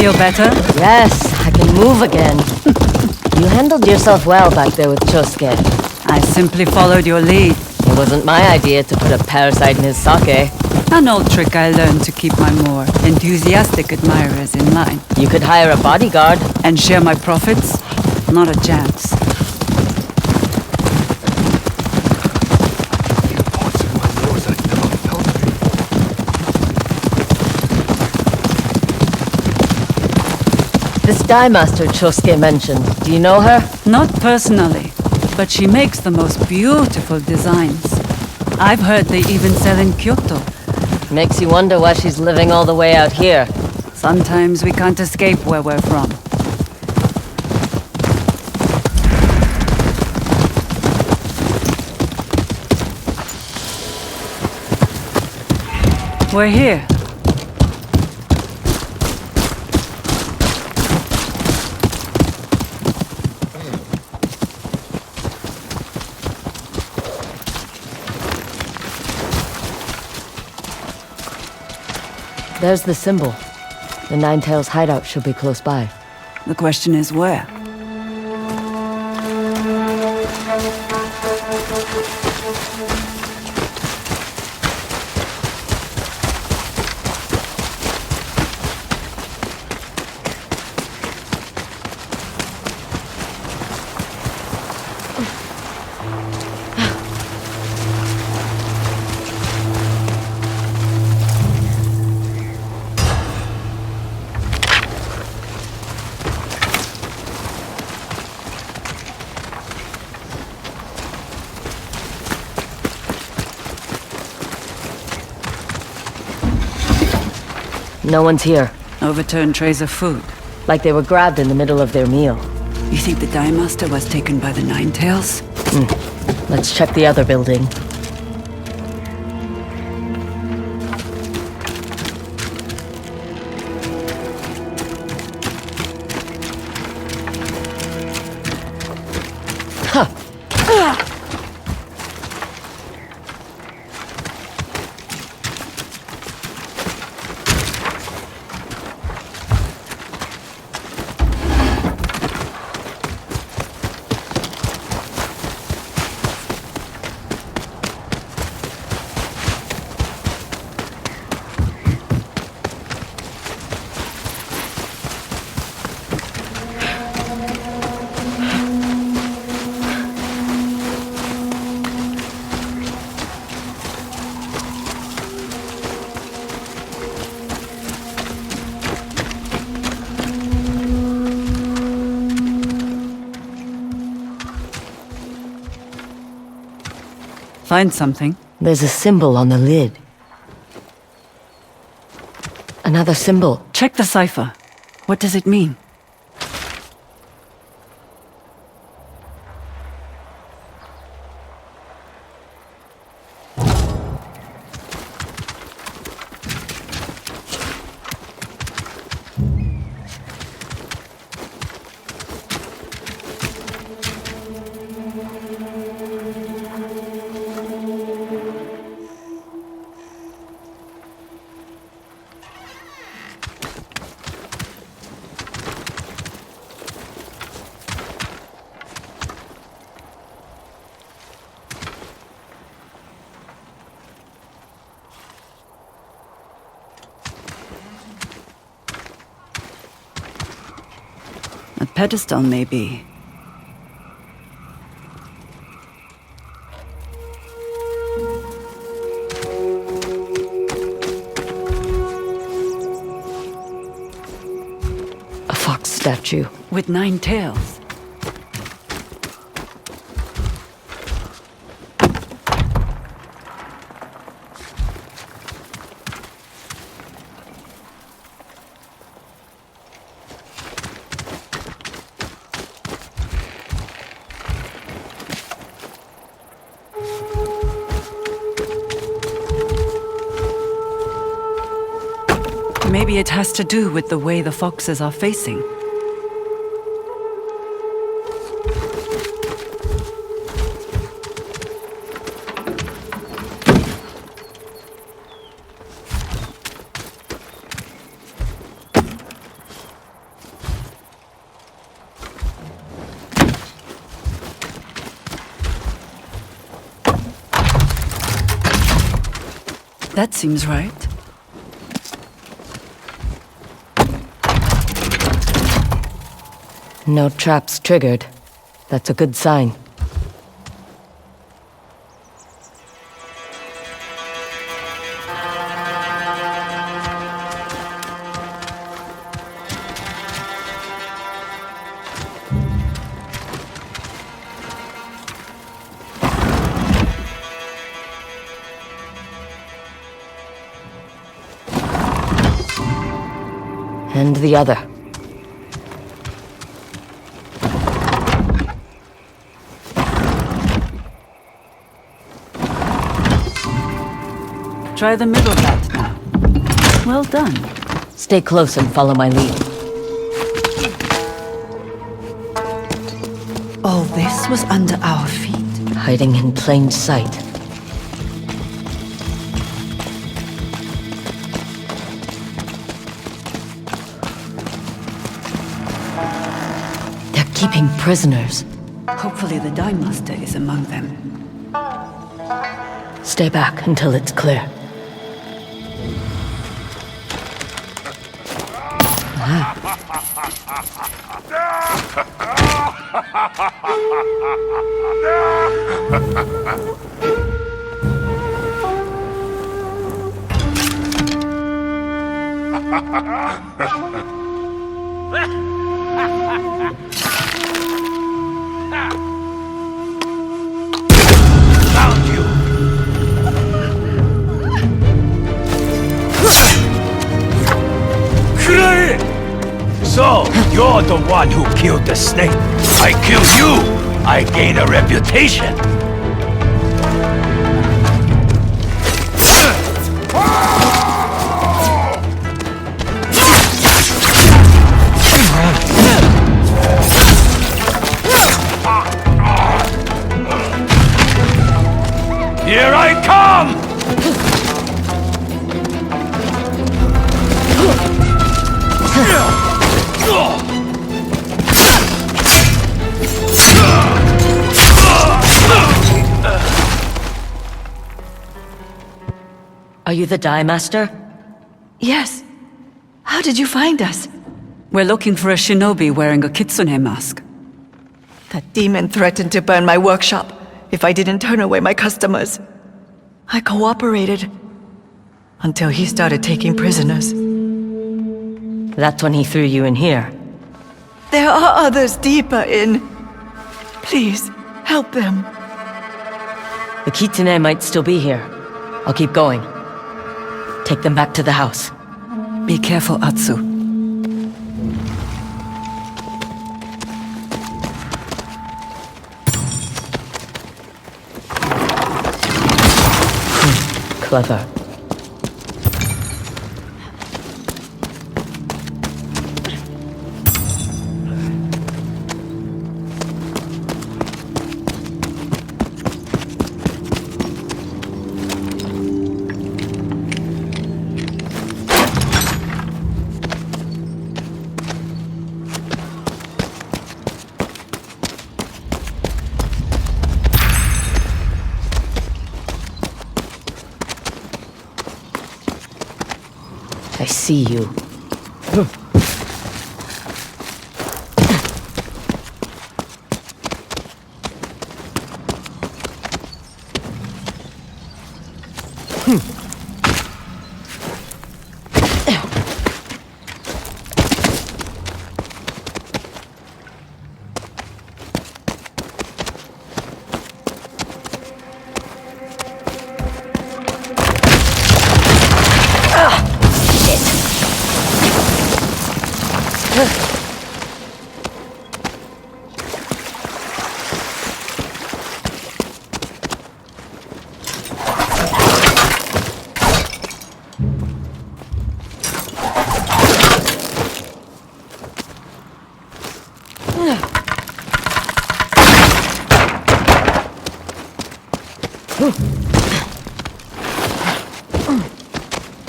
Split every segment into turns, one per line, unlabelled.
Feel better?
Yes, I can move again. You handled yourself well back there with Chosuke.
I simply followed your lead.
It wasn't my idea to put a parasite in his sake.
An old trick I learned to keep my more enthusiastic admirers in line.
You could hire a bodyguard.
And share my profits? Not a chance.
This dye master Chosuke mentioned, do you know her?
Not personally, but she makes the most beautiful designs. I've heard they even sell in Kyoto.
Makes you wonder why she's living all the way out here.
Sometimes we can't escape where we're from. We're here.
There's the symbol. The Nine-Tails hideout should be close by.
The question is where?
No one's here.
Overturned trays of food.
Like they were grabbed in the middle of their meal.
You think the Dye Master was taken by the Nine-Tails?
Let's check the other building.
Find something?
There's a symbol on the lid. Another symbol.
Check the cipher. What does it mean? A pedestal, maybe.
A fox statue.
With 9 tails. Maybe it has to do with the way the foxes are facing. That seems right.
No traps triggered. That's a good sign. And the other.
Try the middle bat now. Well done.
Stay close and follow my lead.
All this was under our feet.
Hiding in plain sight. They're keeping prisoners.
Hopefully the Dime Master is among them.
Stay back until it's clear.
Found you! So, you're the one who killed the snake. I kill you, I gain a reputation. Here I come!
Are you the Dye Master?
Yes. How did you find us? We're looking for a shinobi wearing a kitsune mask.
That demon threatened to burn my workshop if I didn't turn away my customers. I cooperated until he started taking prisoners.
That's when he threw you in here.
There are others deeper in. Please, help them.
The kitsune might still be here. I'll keep going. Take them back to the house.
Be careful, Atsu.
Clever. I see you.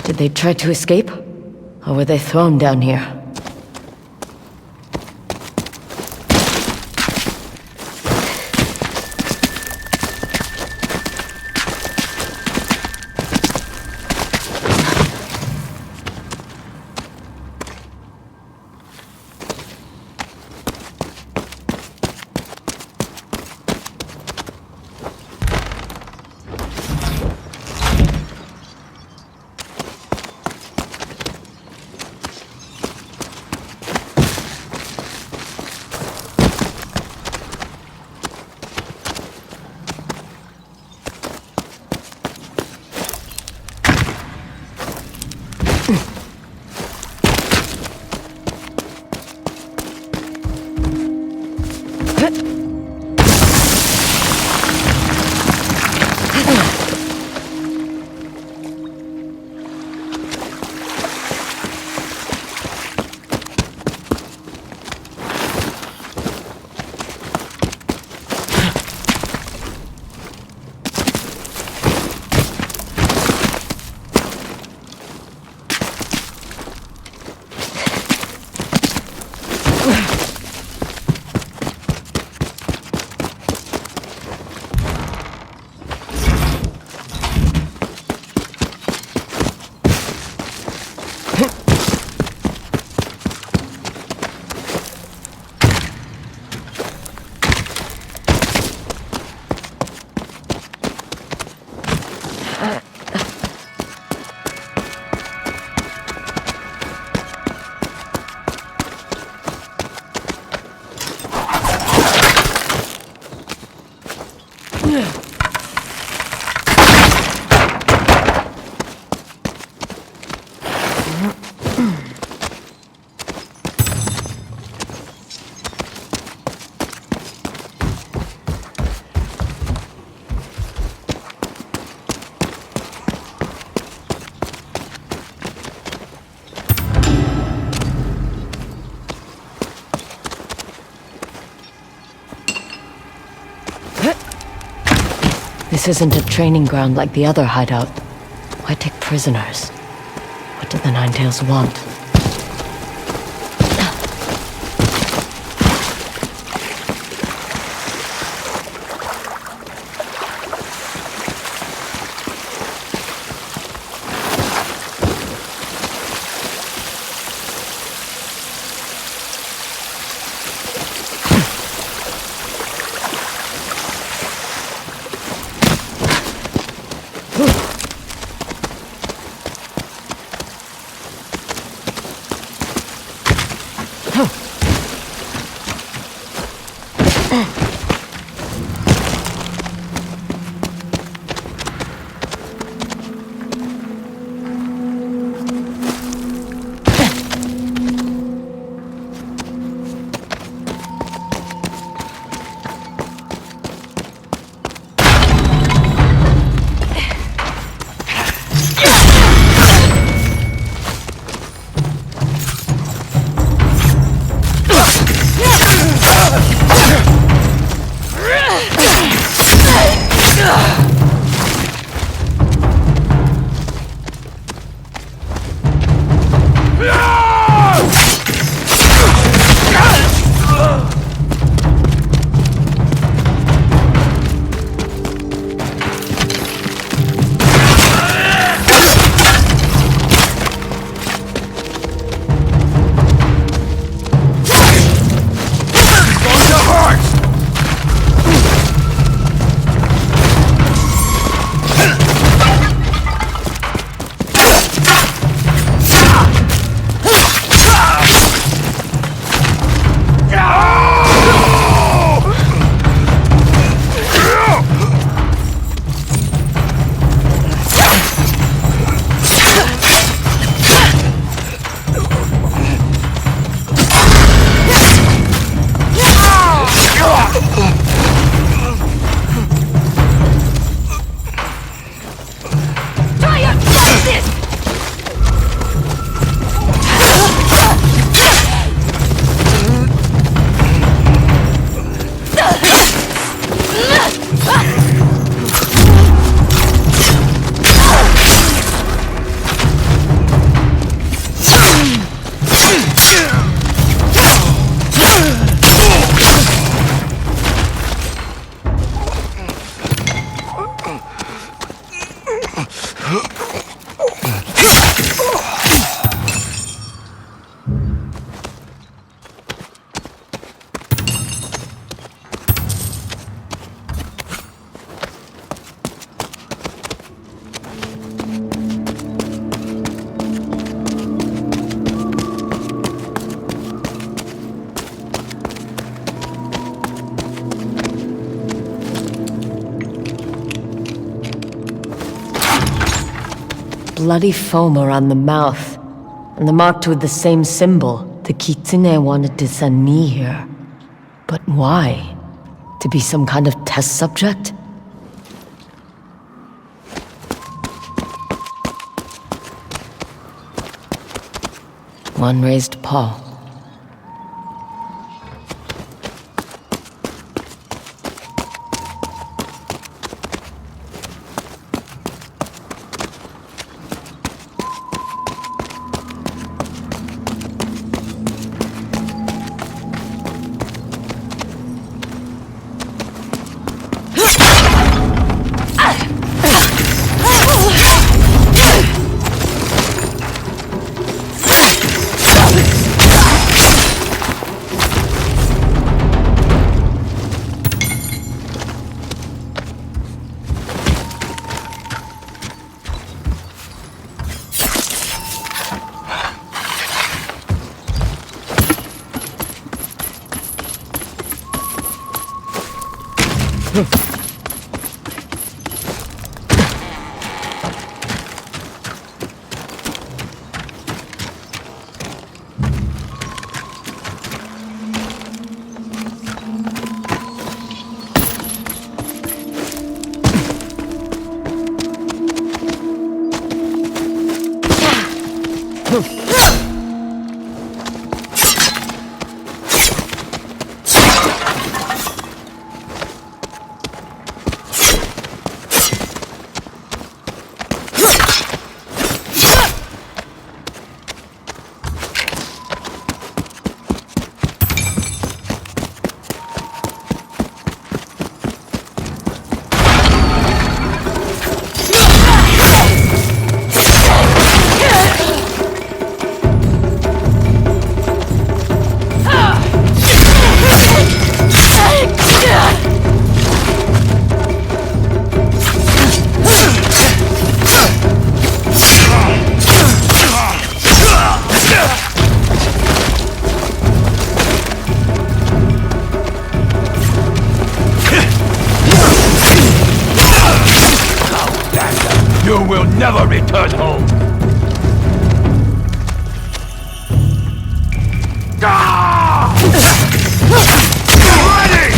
Did they try to escape? Or were they thrown down here? This isn't a training ground like the other hideout. Why take prisoners? What do the Ninetales want? Bloody foam around the mouth. and they're marked with the same symbol. The Kitsune wanted to send me here. But why? To be some kind of test subject? One raised paw.
You will never return home! Ready!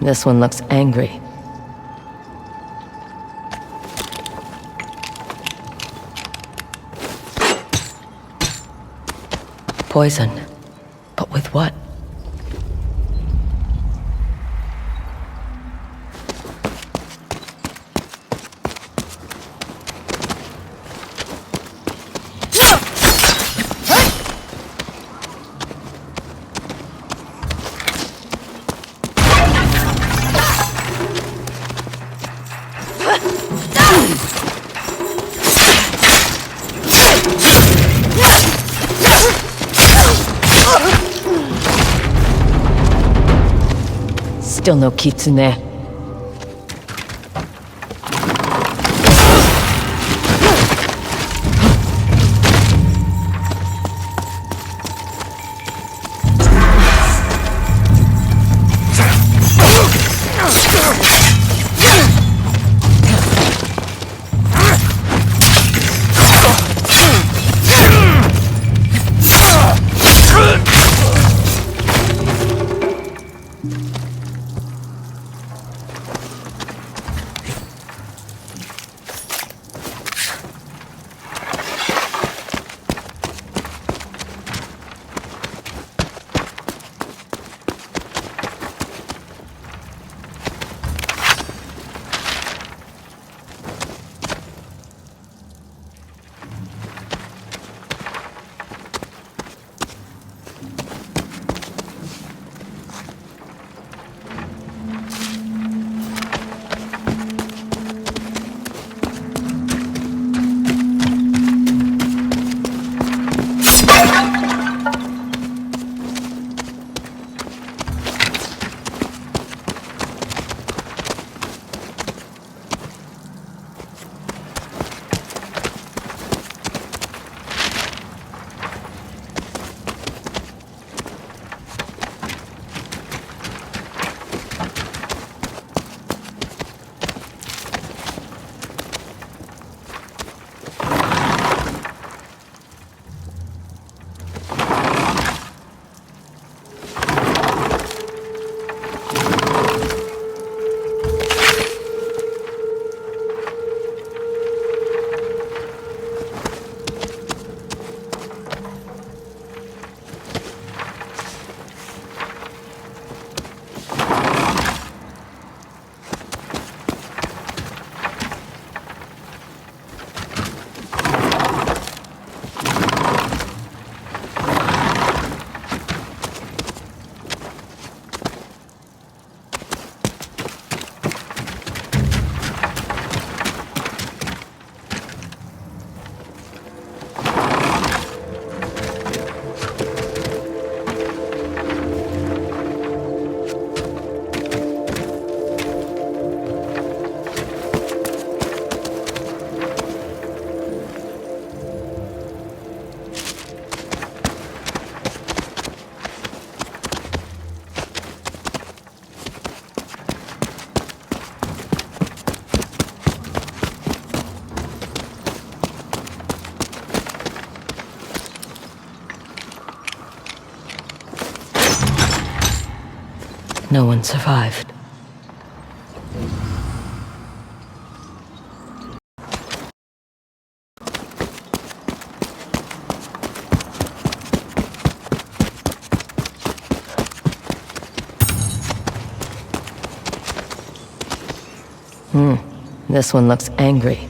This one looks angry. Poison. But with what? Still no kitsune. No one survived. This one looks angry.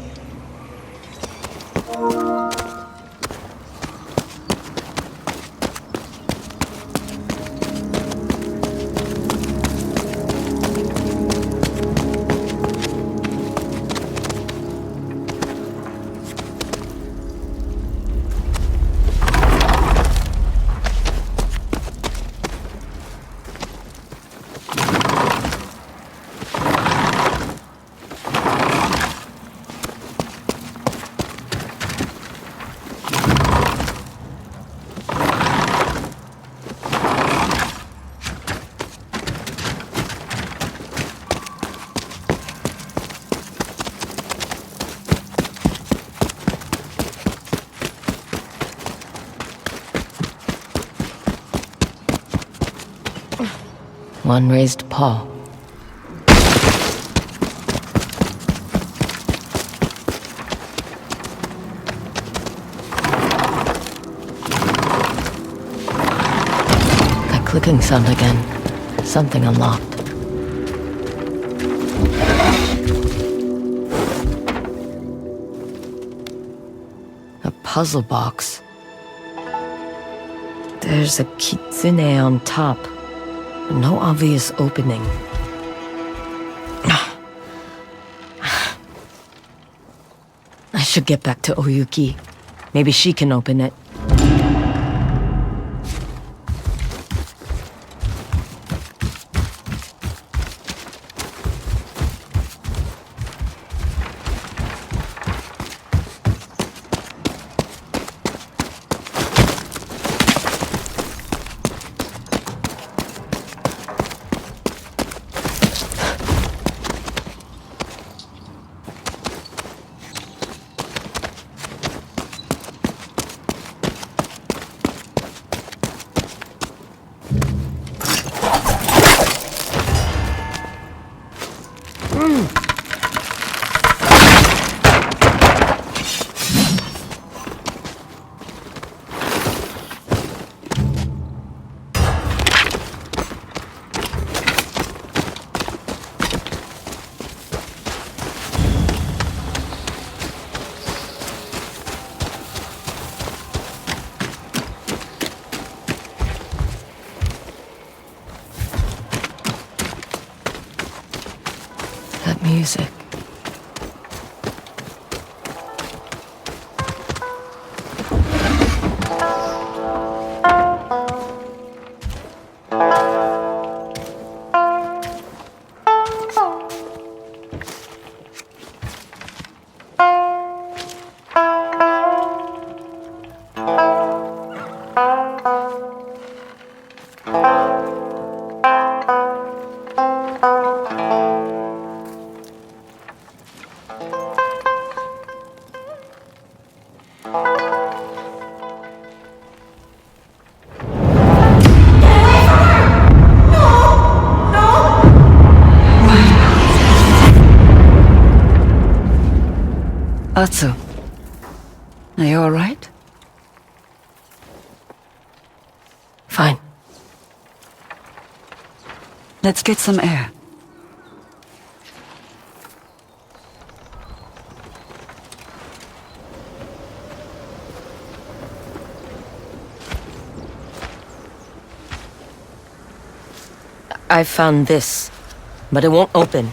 One raised paw. That clicking sound again. Something unlocked. A puzzle box. There's a kitsune on top. No obvious opening. I should get back to Oyuki. Maybe she can open it. That music.
Atsu, are you alright?
Fine.
Let's get some air.
I found this, but it won't open.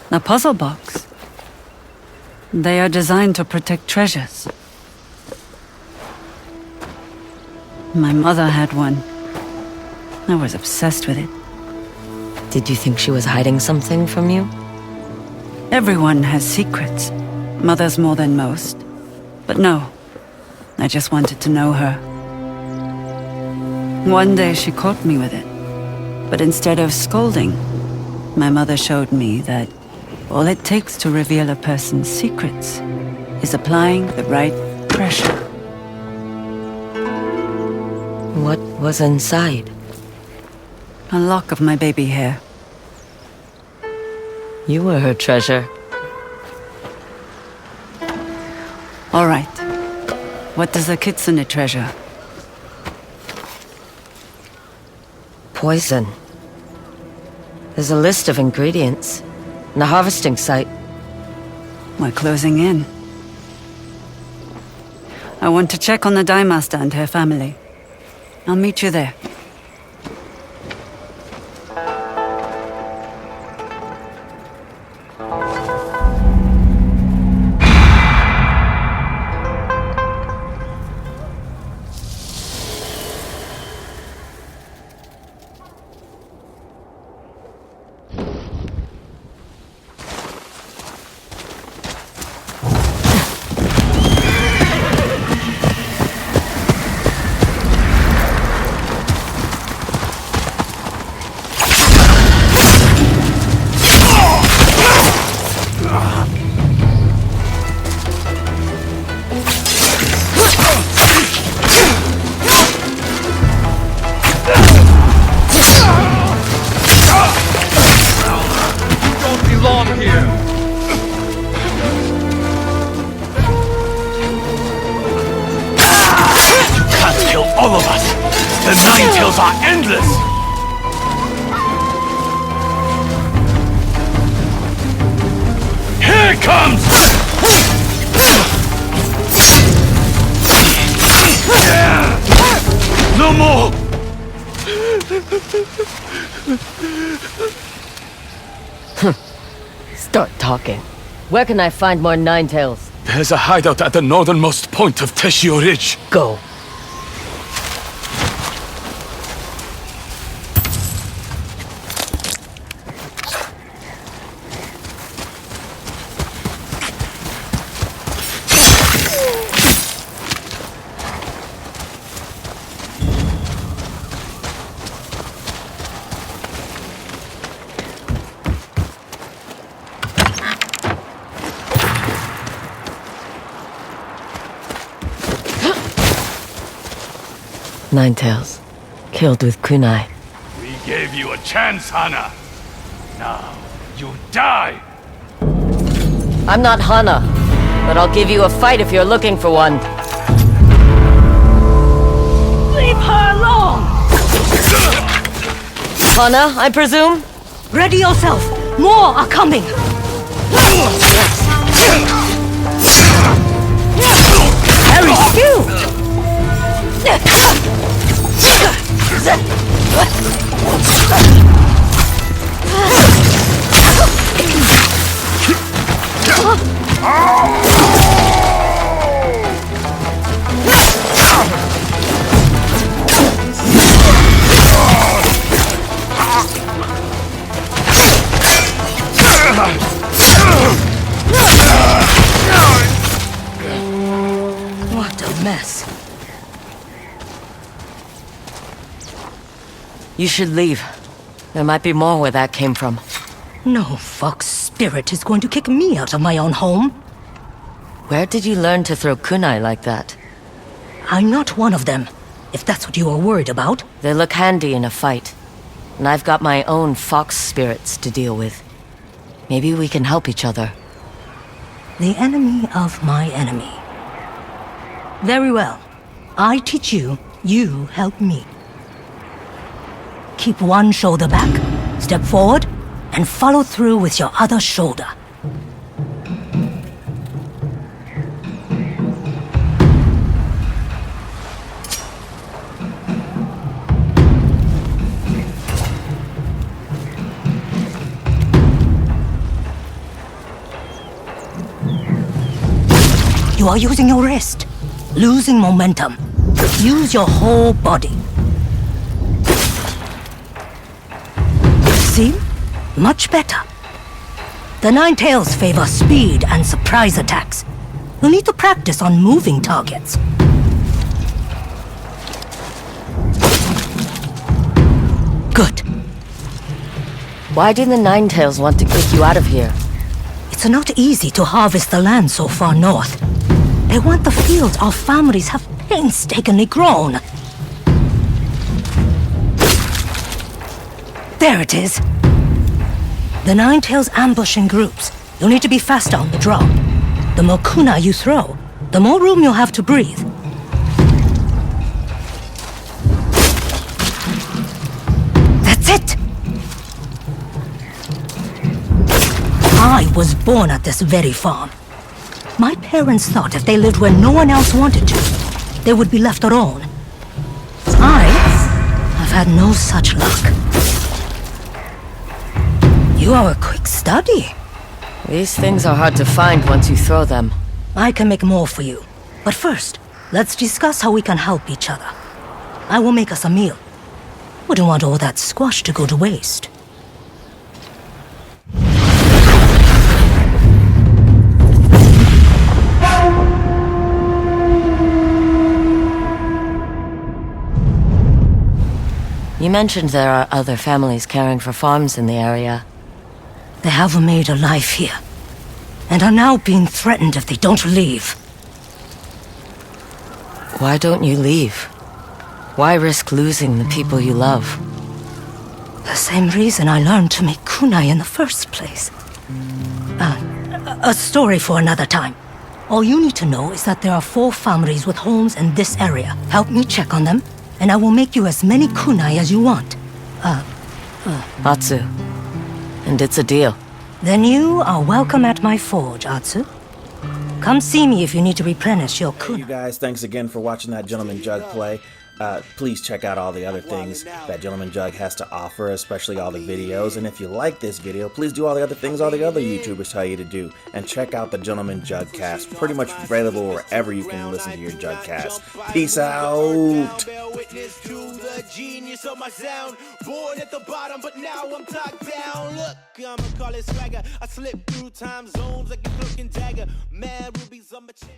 A puzzle box. They are designed to protect treasures. My mother had one. I was obsessed with it.
Did you think she was hiding something from you?
Everyone has secrets. Mothers more than most. But no, I just wanted to know her. One day she caught me with it. But instead of scolding, my mother showed me that all it takes to reveal a person's secrets is applying the right pressure.
What was inside?
A lock of my baby hair.
You were her treasure.
All right. What does a kitsune treasure?
Poison. There's a list of ingredients. In the harvesting site.
We're closing in. I want to check on the dye master and her family. I'll meet you there.
All of us! The Nine Tails are endless! Here it comes! No more!
Start talking. Where can I find more Ninetails?
There's a hideout at the northernmost point of Teshio Ridge.
Go. Ninetails. Killed with kunai.
We gave you a chance, Hana. Now, you die!
I'm not Hana, but I'll give you a fight if you're looking for one.
Leave her alone!
Hana, I presume?
Ready yourself! More are coming! Very skilled! What a mess.
You should leave. There might be more where that came from.
No fox spirit is going to kick me out of my own home.
Where did you learn to throw kunai like that?
I'm not one of them, if that's what you are worried about.
They look handy in a fight. And I've got my own fox spirits to deal with. Maybe we can help each other.
The enemy of my enemy. Very well. I teach you, you help me. Keep one shoulder back, step forward, and follow through with your other shoulder. You are using your wrist, losing momentum. Use your whole body. See? Much better. The Ninetails favor speed and surprise attacks. You'll need to practice on moving targets. Good.
Why do the Ninetails want to kick you out of here?
It's not easy to harvest the land so far north. They want the fields our families have painstakingly grown. There it is. The Nine-Tails ambush in groups. You'll need to be faster on the draw. The more kunai you throw, the more room you'll have to breathe. That's it! I was born at this very farm. My parents thought if they lived where no one else wanted to, they would be left alone. I've had no such luck. You are a quick study.
These things are hard to find once you throw them.
I can make more for you. But first, let's discuss how we can help each other. I will make us a meal. Wouldn't want all that squash to go to waste.
You mentioned there are other families caring for farms in the area.
They have made a life here, and are now being threatened if they don't leave.
Why don't you leave? Why risk losing the people you love?
The same reason I learned to make kunai in the first place. A story for another time. All you need to know is that there are 4 families with homes in this area. Help me check on them, and I will make you as many kunai as you want.
Atsu. And it's a deal.
Then you are welcome at my forge, Atsu. Come see me if you need to replenish your kunai.
Hey, you guys, thanks again for watching that Gentleman Jug play. Please check out all the other things that Gentleman Jug has to offer, especially all the videos. And if you like this video, please do all the other things all the other YouTubers tell you to do. And check out the Gentleman Jug cast, pretty much available wherever you can listen to your Jug cast. Peace out! Genius of my sound, born at the bottom, but now I'm top down. Look, I'ma call it swagger. I slip through time zones like a cloak and dagger. Mad rubies on my chain.